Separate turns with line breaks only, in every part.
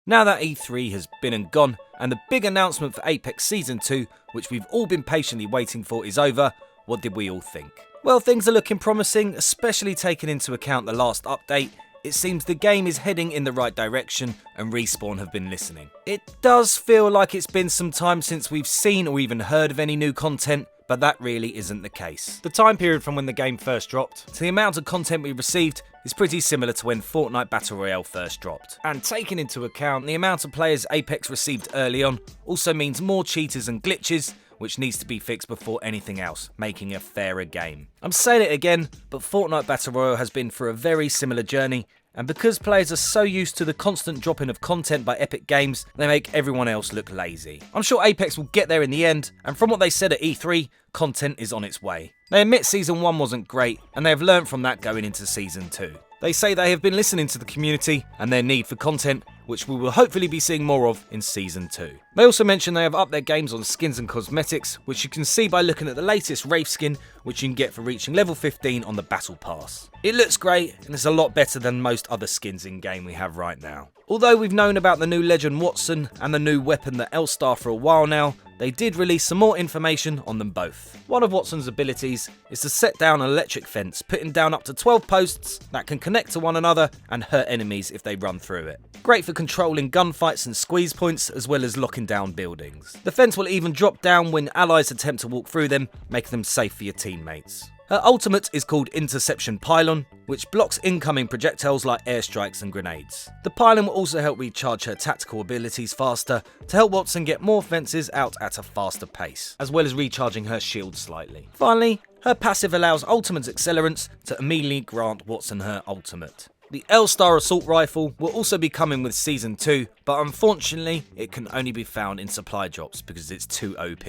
Now that E3 has been and gone, and the big announcement for Apex Season 2, which we've all been patiently waiting for, is over, what did we all think? Well, things are looking promising, especially taking into account the last update. It seems the game is heading in the right direction and Respawn have been listening. It does feel like it's been some time since we've seen or even heard of any new content, but that really isn't the case. The time period from when the game first dropped to the amount of content we received is pretty similar to when Fortnite Battle Royale first dropped. And taking into account the amount of players Apex received early on also means more cheaters and glitches, which needs to be fixed before anything else, making a fairer game. I'm saying it again, but Fortnite Battle Royale has been through a very similar journey, and because players are so used to the constant dropping of content by Epic Games, they make everyone else look lazy. I'm sure Apex will get there in the end, and from what they said at E3, content is on its way. They admit Season 1 wasn't great, and they have learnt from that going into Season 2. They say they have been listening to the community and their need for content, which we will hopefully be seeing more of in Season 2. They also mention they have upped their games on skins and cosmetics, which you can see by looking at the latest Wraith skin, which you can get for reaching level 15 on the Battle Pass. It looks great, and it's a lot better than most other skins in game we have right now. Although we've known about the new legend Wattson and the new weapon the L-Star for a while now, they did release some more information on them both. One of Wattson's abilities is to set down an electric fence, putting down up to 12 posts that can connect to one another and hurt enemies if they run through it. Great for controlling gunfights and squeeze points, as well as locking down buildings. The fence will even drop down when allies attempt to walk through them, making them safe for your teammates. Her ultimate is called Interception Pylon, which blocks incoming projectiles like airstrikes and grenades. The pylon will also help recharge her tactical abilities faster to help Wattson get more fences out at a faster pace, as well as recharging her shield slightly. Finally, her passive allows ultimate accelerants to immediately grant Wattson her ultimate. The L-Star Assault Rifle will also be coming with Season 2, but unfortunately it can only be found in supply drops because it's too OP.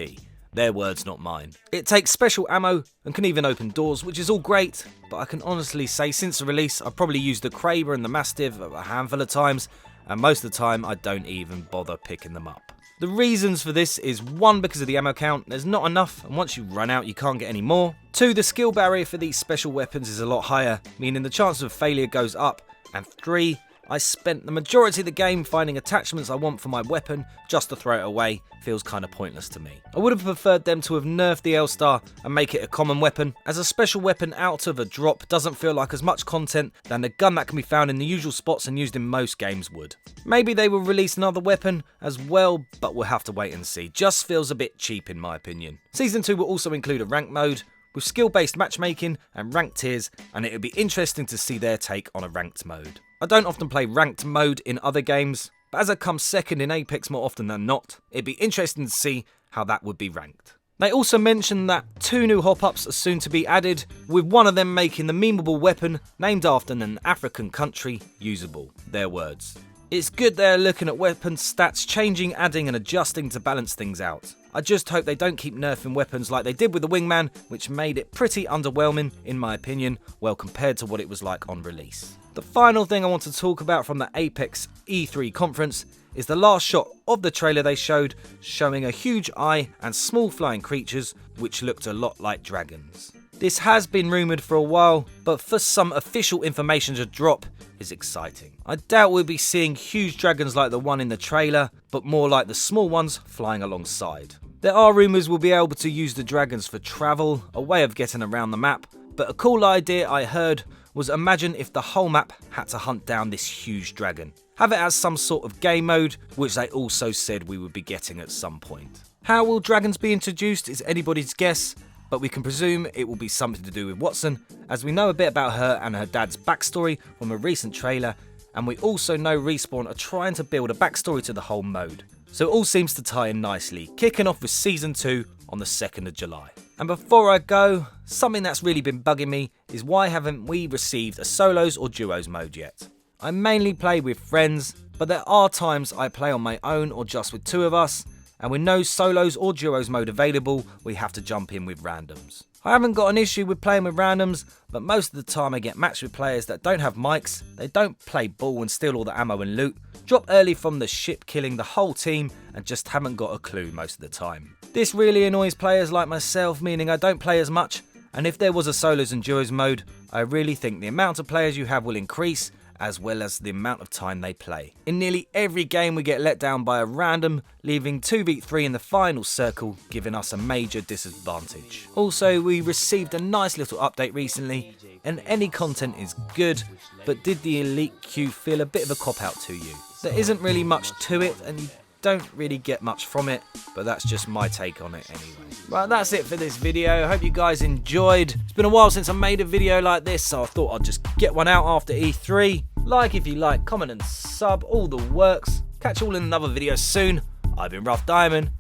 Their words, not mine. It takes special ammo and can even open doors, which is all great, but I can honestly say since the release I've probably used the Kraber and the Mastiff a handful of times, and most of the time I don't even bother picking them up. The reasons for this is 1, because of the ammo count, there's not enough, and once you run out you can't get any more. 2, the skill barrier for these special weapons is a lot higher, meaning the chance of failure goes up, and 3, I spent the majority of the game finding attachments I want for my weapon just to throw it away. Feels kinda pointless to me. I would have preferred them to have nerfed the L-Star and make it a common weapon, as a special weapon out of a drop doesn't feel like as much content than the gun that can be found in the usual spots and used in most games would. Maybe they will release another weapon as well, but we'll have to wait and see. Just feels a bit cheap in my opinion. Season 2 will also include a rank mode, with skill-based matchmaking and ranked tiers, and it would be interesting to see their take on a ranked mode. I don't often play ranked mode in other games, but as it comes second in Apex more often than not, it'd be interesting to see how that would be ranked. They also mentioned that 2 new hop-ups are soon to be added, with one of them making the memeable weapon named after an African country usable. Their words. It's good they're looking at weapon stats changing, adding and adjusting to balance things out. I just hope they don't keep nerfing weapons like they did with the Wingman, which made it pretty underwhelming in my opinion, well compared to what it was like on release. The final thing I want to talk about from the Apex E3 conference is the last shot of the trailer they showed, showing a huge eye and small flying creatures which looked a lot like dragons. This has been rumoured for a while, but for some official information to drop is exciting. I doubt we'll be seeing huge dragons like the one in the trailer, but more like the small ones flying alongside. There are rumours we'll be able to use the dragons for travel, a way of getting around the map, but a cool idea I heard was imagine if the whole map had to hunt down this huge dragon. Have it as some sort of game mode, which they also said we would be getting at some point. How will dragons be introduced is anybody's guess, but we can presume it will be something to do with Wattson, as we know a bit about her and her dad's backstory from a recent trailer, and we also know Respawn are trying to build a backstory to the whole mode. So it all seems to tie in nicely, kicking off with Season 2 on the 2nd of July. And before I go, something that's really been bugging me is why haven't we received a solos or duos mode yet? I mainly play with friends, but there are times I play on my own or just with 2 of us, and with no solos or duos mode available, we have to jump in with randoms. I haven't got an issue with playing with randoms, but most of the time I get matched with players that don't have mics, they don't play ball and steal all the ammo and loot, drop early from the ship killing the whole team, and just haven't got a clue most of the time. This really annoys players like myself, meaning I don't play as much, and if there was a solos and duos mode, I really think the amount of players you have will increase, as well as the amount of time they play. In nearly every game we get let down by a random, leaving 2v3 in the final circle, giving us a major disadvantage. Also, we received a nice little update recently, and any content is good, but did the elite queue feel a bit of a cop-out to you? There isn't really much to it, and you don't really get much from it, but that's just my take on it anyway. Right, that's it for this video. Hope you guys enjoyed. It's been a while since I made a video like this, so I thought I'd just get one out after E3. Like if you like, comment and sub, all the works. Catch you all in another video soon. I've been Rough Diamond.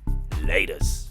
Laters.